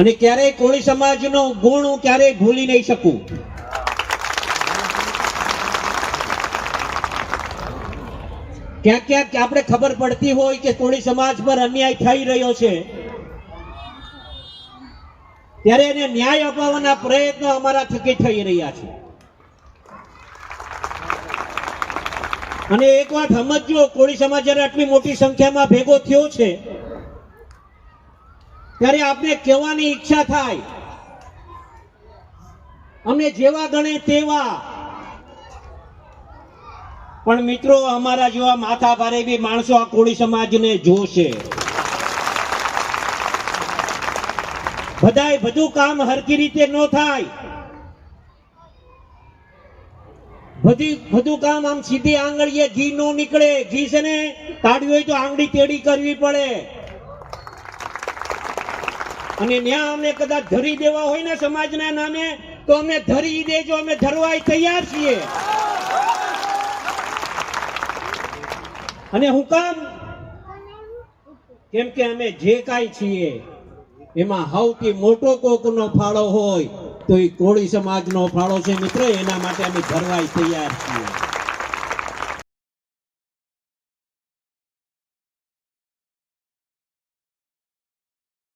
અને ક્યારેય કોળી સમાજનો ગુણ હું ક્યારેય ભૂલી નહીં શકું. ક્યાંક ક્યાંક આપણે ખબર પડતી હોય કે કોળી સમાજ પર અન્યાય થઈ રહ્યો છે, ત્યારે એને ન્યાય અપાવવાના પ્રયત્નો અમારા થકી થઈ રહ્યા છે. અને એક વાત સમજો, કોળી સમાજ જ્યારે આટલી મોટી સંખ્યામાં ભેગો થયો છે ત્યારે આપને કહેવાની ઈચ્છા થાય, અમને જેવા ગણે તેવા. પણ મિત્રો, અમારા જેવા માથા ભારે બી માણસો આ કોળી સમાજને જોશે. બધાય બધું કામ હરખી રીતે ન થાય, બધું કામ આમ સીધી આંગળીએ ઘી નો નીકળે. ઘી છે ને કાઢવી હોય તો આંગળી ટેડી કરવી પડે. અને ન્યા અમને કદાચ ધરી દેવા હોય ને સમાજના નામે, તો અમને ધરી દેજો, અમે ધરવાય તૈયાર છીએ. અને હું કામ? કેમ કે અમે જે કાંઈ છીએ એમાં સૌથી મોટો કોકનો ફાળો હોય તો એ કોળી સમાજનો ફાળો છે. મિત્રો, એના માટે અમે ધરવાય તૈયાર છીએ.